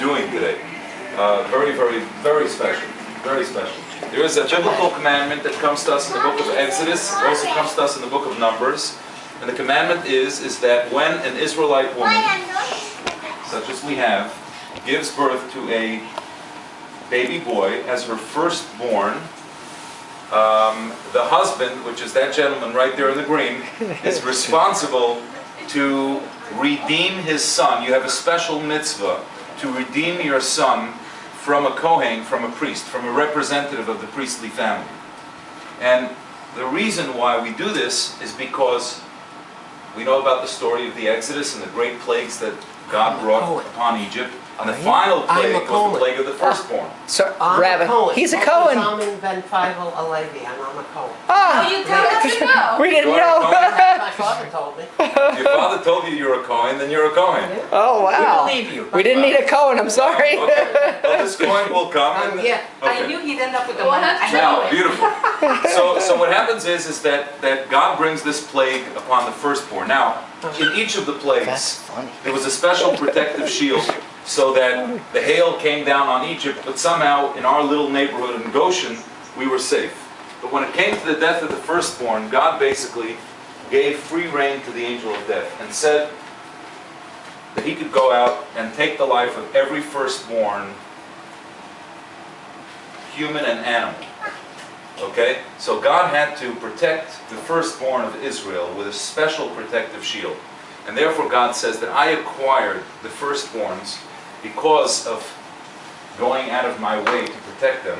doing today. Very, very, very special. Very special. There is a biblical commandment that comes to us in the book of Exodus, also comes to us in the book of Numbers. And the commandment is that when an Israelite woman, such as we have, gives birth to a baby boy as her firstborn, the husband, which is that gentleman right there in the green, is responsible to redeem his son. You have a special mitzvah to redeem your son from a Kohen, from a priest, from a representative of the priestly family. And the reason why we do this is because we know about the story of the Exodus and the great plagues that God brought upon Egypt. And the final plague was the plague of the firstborn. So, Rabbi, he's a Cohen. I'm a Cohen. Oh, you tell us to know. We didn't know. My father told me. If your father told you you're a Cohen, then you're a Cohen. Oh, wow. We believe you. We didn't need a Cohen, I'm sorry. Okay. Well, this Cohen will come. Yeah. I Okay. knew he'd end up with the one. Now, beautiful. So what happens is that God brings this plague upon the firstborn. Now, in each of the That's plagues, funny. there was a special protective shield so that the hail came down on Egypt, but somehow in our little neighborhood in Goshen, we were safe. But when it came to the death of the firstborn, God basically gave free rein to the angel of death and said that he could go out and take the life of every firstborn, human and animal. Okay? So God had to protect the firstborn of Israel with a special protective shield. And therefore God says that I acquired the firstborns because of going out of my way to protect them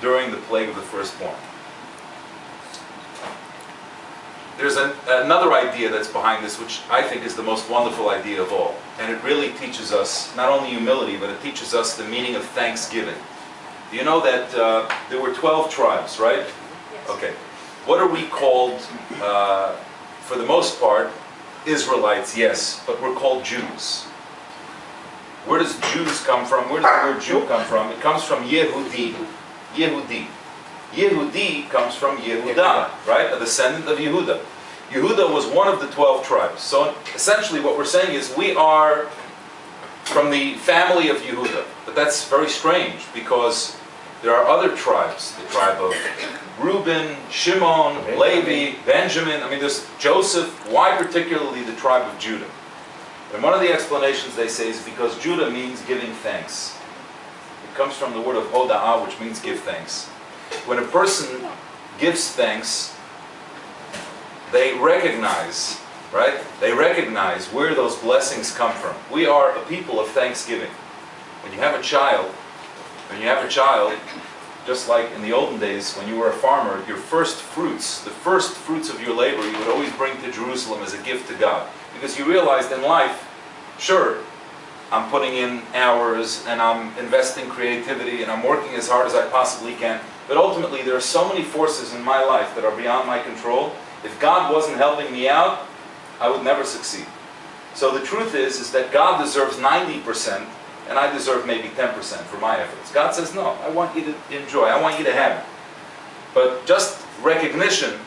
during the plague of the firstborn. There's another idea that's behind this, which I think is the most wonderful idea of all. And it really teaches us not only humility, but it teaches us the meaning of thanksgiving. You know that there were 12 tribes, right? Yes. Okay. What are we called, for the most part? Israelites, yes, but we're called Jews. Where does Jews come from? Where does the word Jew come from? It comes from Yehudi. Yehudi. Yehudi comes from Yehuda, right? A descendant of Yehuda. Yehuda was one of the 12 tribes. So essentially what we're saying is we are from the family of Yehuda. But that's very strange because there are other tribes. The tribe of Reuben, Shimon, Levi, Benjamin. I mean, there's Joseph. Why particularly the tribe of Judah? And one of the explanations they say is because Judah means giving thanks. It comes from the word of hoda'ah, which means give thanks. When a person gives thanks, they recognize, right? They recognize where those blessings come from. We are a people of thanksgiving. When you have a child, just like in the olden days when you were a farmer, your first fruits, the first fruits of your labor, you would always bring to Jerusalem as a gift to God. Because you realized in life, sure, I'm putting in hours and I'm investing creativity and I'm working as hard as I possibly can, but ultimately there are so many forces in my life that are beyond my control. If God wasn't helping me out, I would never succeed. So the truth is that God deserves 90%, and I deserve maybe 10% for my efforts. God says, no, I want you to enjoy, I want you to have it. But just recognition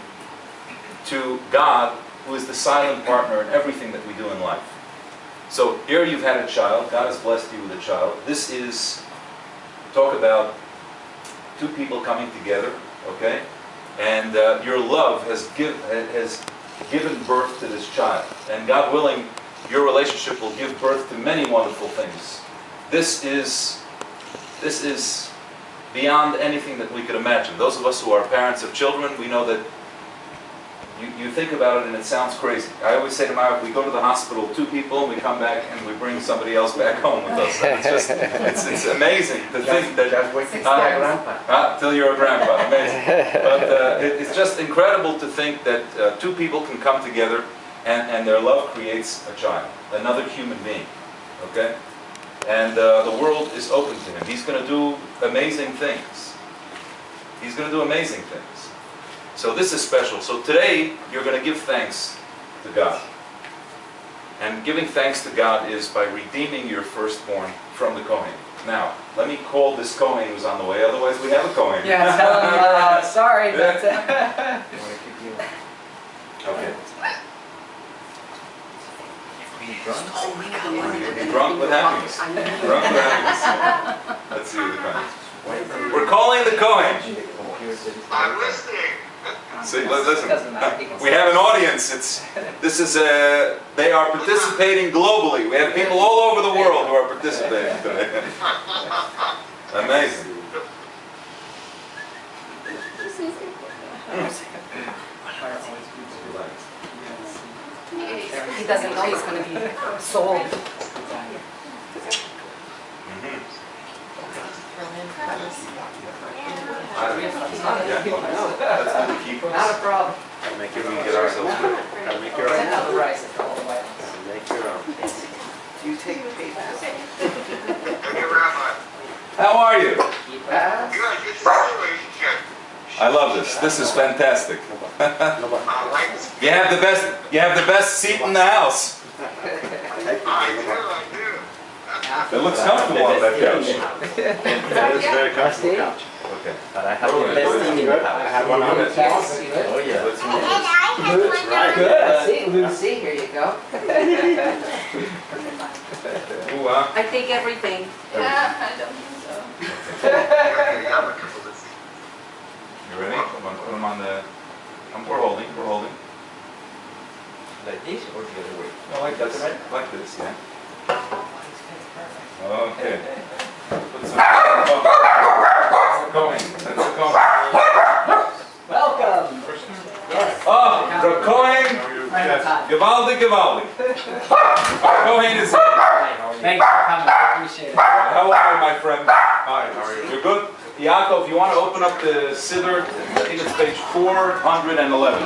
to God, who is the silent partner in everything that we do in life. So here you've had a child, God has blessed you with a child. This is, talk about two people coming together, okay? And your love has given birth to this child. And God willing, your relationship will give birth to many wonderful things. This is beyond anything that we could imagine. Those of us who are parents of children, we know that you think about it and it sounds crazy. I always say to my wife, we go to the hospital, two people, and we come back and we bring somebody else back home with us. And it's amazing to think that... Just wait till you're a grandpa. Till you're a grandpa, amazing. But it's just incredible to think that two people can come together and their love creates a child, another human being, okay? And the world is open to him. He's going to do amazing things. He's going to do amazing things. So this is special. So today, you're going to give thanks to God. And giving thanks to God is by redeeming your firstborn from the Kohen. Now, let me call this Kohen who's on the way, otherwise we have a Kohen. Yeah, tell him, sorry, but... Okay. Drunk with happiness. Drunk with happiness. Let's see what the Kohen. We're calling the Kohen. I'm listening. See, listen. We have an audience. They are participating globally. We have people all over the world who are participating today. Amazing. He doesn't know he's going to be sold. Not a problem. Make it, we get ourselves good. Gotta make your own. Another rice all the way. Make your own. Do you take the paper? Okay, Rabbi. How are you? Good, good situation. I love this. This is fantastic. I like this. You have the best seat in the house. I do. It looks comfortable on that couch. That is a very comfortable couch. Okay. But I have the best thing in the house. I have one on it. Yes. Oh yeah. Let's move this. Good. Lucy, here you go. Ooh, I take everything. Yeah, I don't think so. You ready? I'm gonna put them on the. We're holding. We're holding. Like this or the other way? No, like this. Like this, yeah. Okay. Put some. Going. That's the going. Welcome. Yes. Oh, the Kohen. Gewaldig, gewaldig. Our Kohen is here. Thanks for coming. I appreciate it. How are you, my friend? Hi, how are you? You're good? Yaakov, if you want to open up the Siddur, I think it's page 411.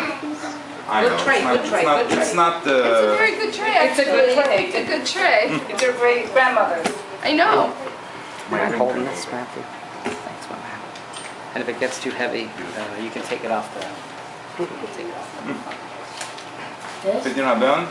I know. Good tray, good tray, good tray. It's not It's a the. very good tray, actually. It's a good tray. It's a good tray. It's your great grandmother's. I know. I'm holding this, Matthew. Thanks, Mama. And if it gets too heavy, you can take it off the. Take it off. Pidyon haben.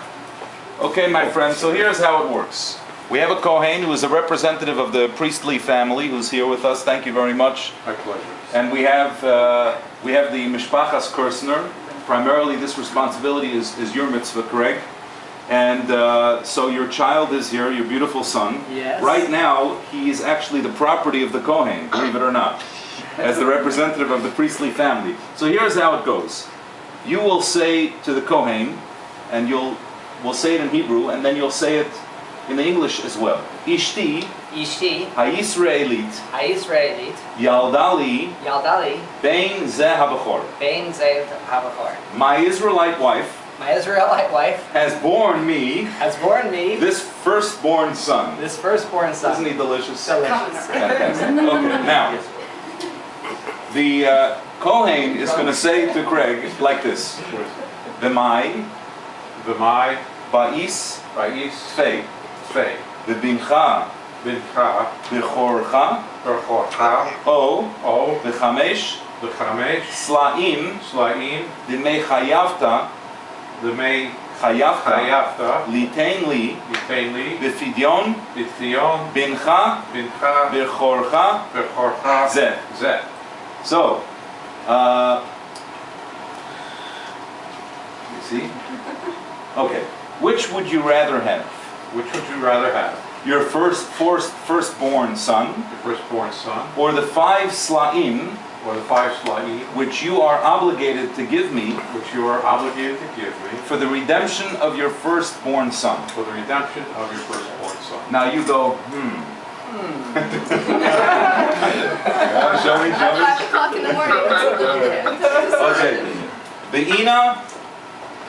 Okay, my friend, so here's how it works. We have a Kohen who is a representative of the priestly family who's here with us. Thank you very much. My pleasure. And we have the Mishpachas Kirsner. Primarily, this responsibility is your mitzvah, Craig. And so your child is here, your beautiful son. Yes. Right now, he is actually the property of the Kohen, believe it or not, as the representative of the priestly family. So here's how it goes. You will say to the Kohen, and we'll say it in Hebrew, and then you'll say it in the English as well. Ishti, Ishti, ha-Yisraelit, ha-Yisraelit, Yaldali, Yaldali, Bein Zeh HaBachor. Bein Zeh HaBachor. My Israelite wife My Israelite wife has borne me has borne me this firstborn son. this firstborn son. Isn't he delicious? Delicious. Fantastic. Okay, now, the Kohen is going to say to Craig like this. V'mai, V'mai, ba'is, Ba'is, fei, Fei, v'bincha, Bincha, v'chorcha, Berchorcha, o, O, v'chamesh, V'chamesh, sla'im, Slaim, d'mei chayavta, L'mei chayavta, Chayavta, litain li, Yitain Li, v'fidyon, B'tzion, bincha, Bincha, v'chorcha, Berchorcha, zeh. Zeh. So, you see? Okay. Which would you rather have? Which would you rather have? Your firstborn son, Your firstborn son, or the 5 sla'im, or the 5 Slaim, which you are obligated to give me which you are obligated to give me for the redemption of your firstborn son? for the redemption of your firstborn son? Now you go, Show me. 5 o'clock in the morning. Okay. Ve'ina,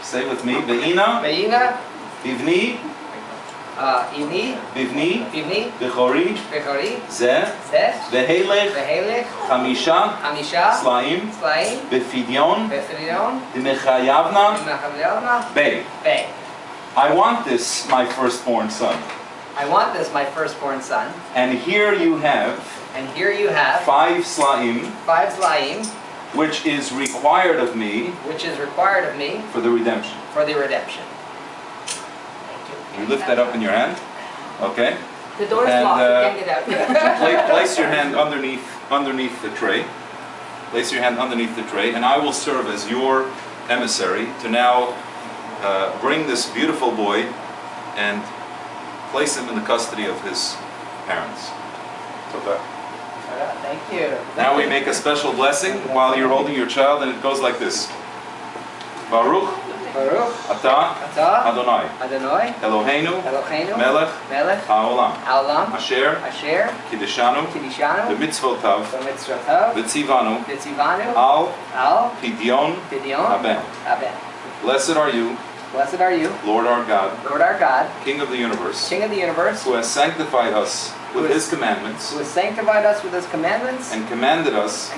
say with me, Ve'ina, Beina, Bivni, Ini, Bivni, Bivni, Bechori, Bechori, Zeh, Zeh, Vehelech, Behelech, Chamisha, Hamisha, Slaim, Slaim, Befidyon, Befrion, Dimechayavna, Nachavliavna, Bey. Bey. I want this, my firstborn son. I want this, my firstborn son. And here you have And here you have 5 slaim, 5 Slaim, which is required of me which is required of me for the redemption. for the redemption. You lift that up in your hand, okay? The door's And, locked. You can't get out. Place your hand underneath the tray. Place your hand underneath the tray, and I will serve as your emissary to now bring this beautiful boy and place him in the custody of his parents. Thank you. Now we make a special blessing while you're holding your child, and it goes like this. Baruch Baruch atah atah Adonai Adonai Eloheinu Eloheinu melech Melech haolam Haolam asher Asher kiddeshanu Kiddushanu b'mitzvotav B'mitzvotav v'tzivanu V'tzivanu al Al pidyon Pidyon haben. Haben. Blessed are you, Blessed are you, Lord our God, Lord our God, King of the universe, King of the universe, who has sanctified us with his commandments who has sanctified us with his commandments and commanded us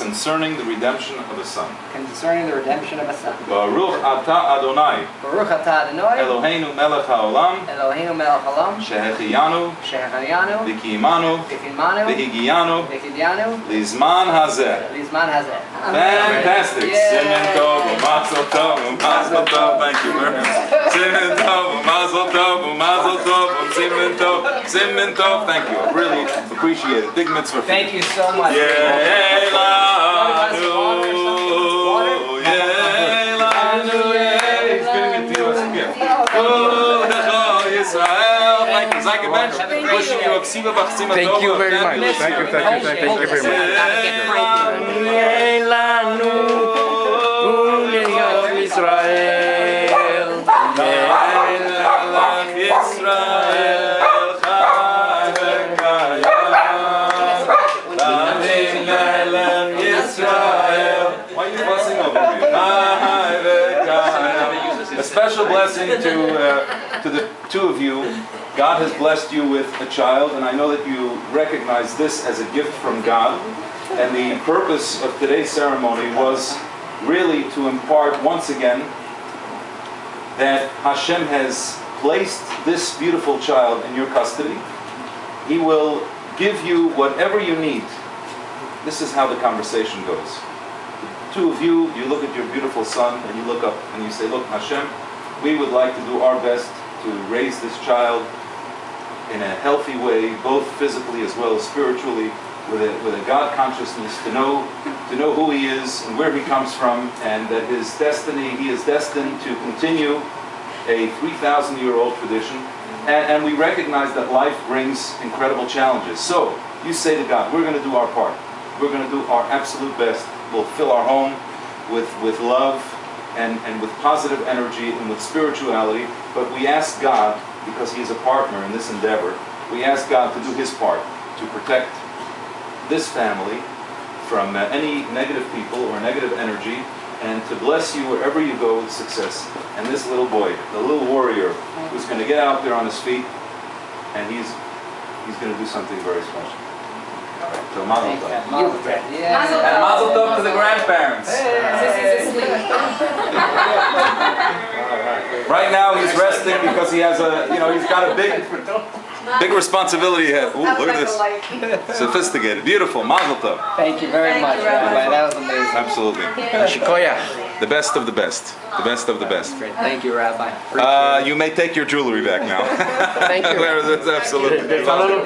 concerning the redemption of a son. concerning the redemption of a son. Baruch atah Adonai Baruch atah Adonai Eloheinu melech haolam Eloheinu melech haolam shehechiyanu Shehechayanu v'kiyimanu V'kimanu v'higiyanu V'kidyanu lizman hazeh. Lizman hazeh. Fantastic. Yay. Simen tov, mazel tov, mazel tov. Thank you very much. Simen tov, mazel tov, mazel tov, simen tov, simen tov. Thank you. I really appreciate it. Big mitzvah. Thank you so much. Yeh lanu, yeh lanu, yeh. He's giving it to us again. Kudecha Yisrael. Thank you. Zayke Bench. Wishing you a ksiva b'chsima tova. Thank you very much. Thank you very Why are you fussing over me? A special blessing to the two of you. God has blessed you with a child, and I know that you recognize this as a gift from God. And the purpose of today's ceremony was really to impart once again that Hashem has placed this beautiful child in your custody. He will give you whatever you need. This is how the conversation goes. The two of you, you look at your beautiful son and you look up and you say, look, Hashem, we would like to do our best to raise this child in a healthy way, both physically as well as spiritually, with a God consciousness, to know who he is and where he comes from, and that his destiny, he is destined to continue a 3,000-year-old tradition. And we recognize that life brings incredible challenges. So you say to God, we're going to do our part. We're going to do our absolute best. We'll fill our home with love and with positive energy and with spirituality. But we ask God, because he is a partner in this endeavor, we ask God to do his part, to protect this family from any negative people or negative energy, and to bless you wherever you go with success. And this little boy, the little warrior, who's going to get out there on his feet, and he's going to do something very special. So mazel tov. Mazel tov. Yeah. And mazel tov to the grandparents. This is asleep. Right now he's resting because he has he's got a big responsibility ahead. Ooh, look at this. Sophisticated. Beautiful. Mazel tov. Thank you very much, Rabbi. That was amazing. Absolutely. Shikoya. The best of the best. The best of the best. Great. Thank you, Rabbi. You may take your jewelry back now. Thank you. That's absolutely. There's a lot of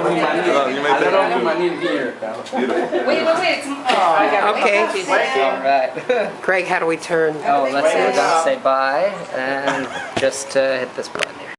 You may take money here. Beautiful. Wait. I got Okay. All right. Greg, how do we turn? Oh, let's say bye and just hit this button.